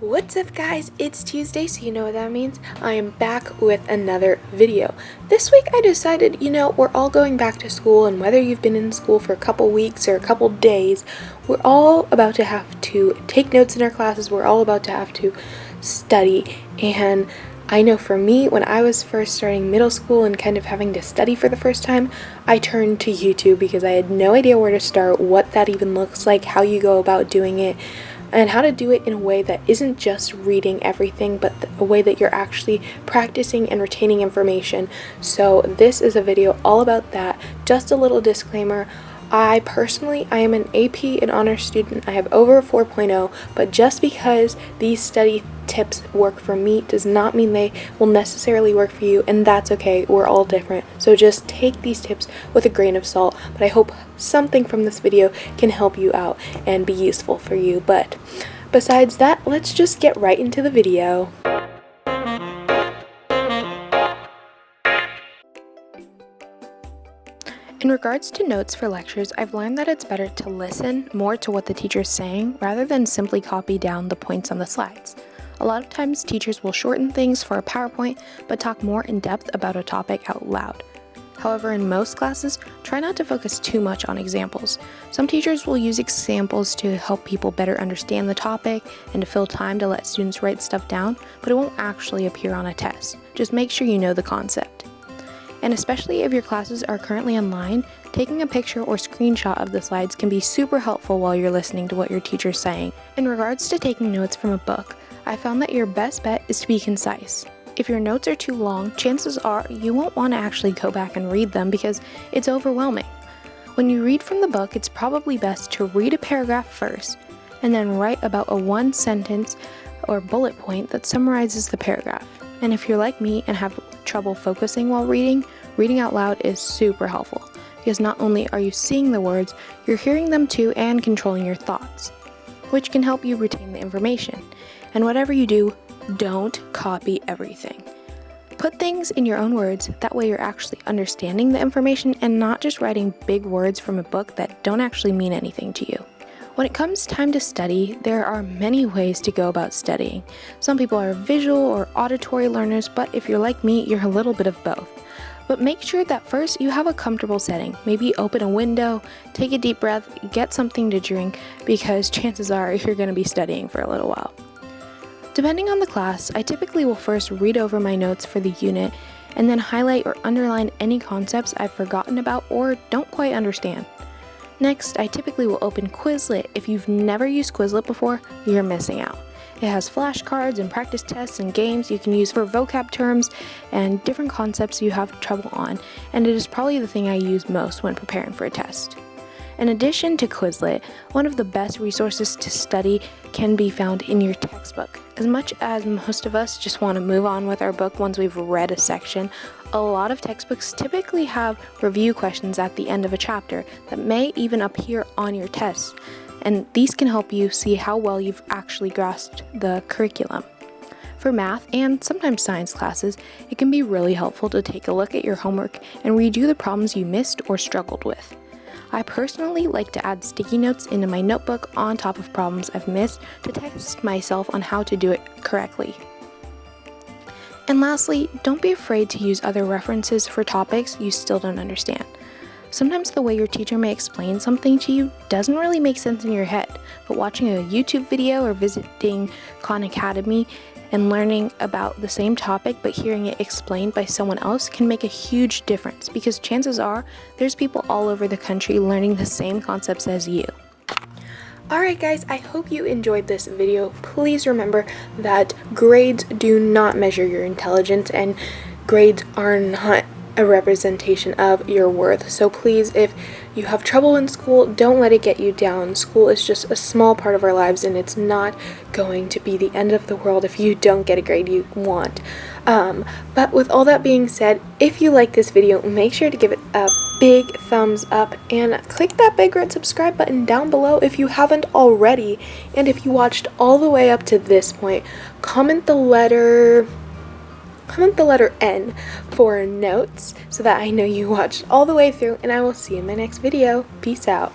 What's up guys, it's Tuesday, so you know what that means. I am back with another video. This week I decided, we're all going back to school, and whether you've been in school for a couple weeks or a couple days, we're all about to have to take notes in our classes, we're all about to have to study. And I know for me, when I was first starting middle school and kind of having to study for the first time, I turned to YouTube because I had no idea where to start, what that even looks like, how you go about doing it, and how to do it in a way that isn't just reading everything, but a way that you're actually practicing and retaining information. So this is a video all about that. Just a little disclaimer. I am an AP and honors student. I have over a 4.0, but just because these study tips work for me does not mean they will necessarily work for you, and that's okay. We're all different. So just take these tips with a grain of salt, but I hope something from this video can help you out and be useful for you. But besides that, let's just get right into the video. In regards to notes for lectures, I've learned that it's better to listen more to what the teacher is saying rather than simply copy down the points on the slides. A lot of times teachers will shorten things for a PowerPoint but talk more in depth about a topic out loud. However, in most classes, try not to focus too much on examples. Some teachers will use examples to help people better understand the topic and to fill time to let students write stuff down, but it won't actually appear on a test. Just make sure you know the concept. And especially if your classes are currently online, taking a picture or screenshot of the slides can be super helpful while you're listening to what your teacher's saying. In regards to taking notes from a book, I found that your best bet is to be concise. If your notes are too long, chances are you won't want to actually go back and read them because it's overwhelming. When you read from the book, it's probably best to read a paragraph first and then write about a one sentence or bullet point that summarizes the paragraph. And if you're like me and have trouble focusing while reading out loud is super helpful because not only are you seeing the words, you're hearing them too and controlling your thoughts, which can help you retain the information. And whatever you do, don't copy everything. Put things in your own words, that way you're actually understanding the information and not just writing big words from a book that don't actually mean anything to you. When it comes time to study, there are many ways to go about studying. Some people are visual or auditory learners, but if you're like me, you're a little bit of both. But make sure that first you have a comfortable setting. Maybe open a window, take a deep breath, get something to drink, because chances are you're going to be studying for a little while. Depending on the class, I typically will first read over my notes for the unit and then highlight or underline any concepts I've forgotten about or don't quite understand. Next, I typically will open Quizlet. If you've never used Quizlet before, you're missing out. It has flashcards and practice tests and games you can use for vocab terms and different concepts you have trouble on, and it is probably the thing I use most when preparing for a test. In addition to Quizlet, one of the best resources to study can be found in your textbook. As much as most of us just want to move on with our book once we've read a section, a lot of textbooks typically have review questions at the end of a chapter that may even appear on your test, and these can help you see how well you've actually grasped the curriculum. For math and sometimes science classes, it can be really helpful to take a look at your homework and redo the problems you missed or struggled with. I personally like to add sticky notes into my notebook on top of problems I've missed to test myself on how to do it correctly. And lastly, don't be afraid to use other references for topics you still don't understand. Sometimes the way your teacher may explain something to you doesn't really make sense in your head, but watching a YouTube video or visiting Khan Academy and learning about the same topic but hearing it explained by someone else can make a huge difference because chances are there's people all over the country learning the same concepts as you. Alright guys, I hope you enjoyed this video. Please remember that grades do not measure your intelligence and grades are not a representation of your worth. So please, if you have trouble in school, don't let it get you down. School is just a small part of our lives and it's not going to be the end of the world if you don't get a grade you want. But with all that being said, if you like this video, make sure to give it a big thumbs up and click that big red subscribe button down below if you haven't already. And if you watched all the way up to this point, comment the letter N for notes so that I know you watched all the way through, and I will see you in my next video. Peace out.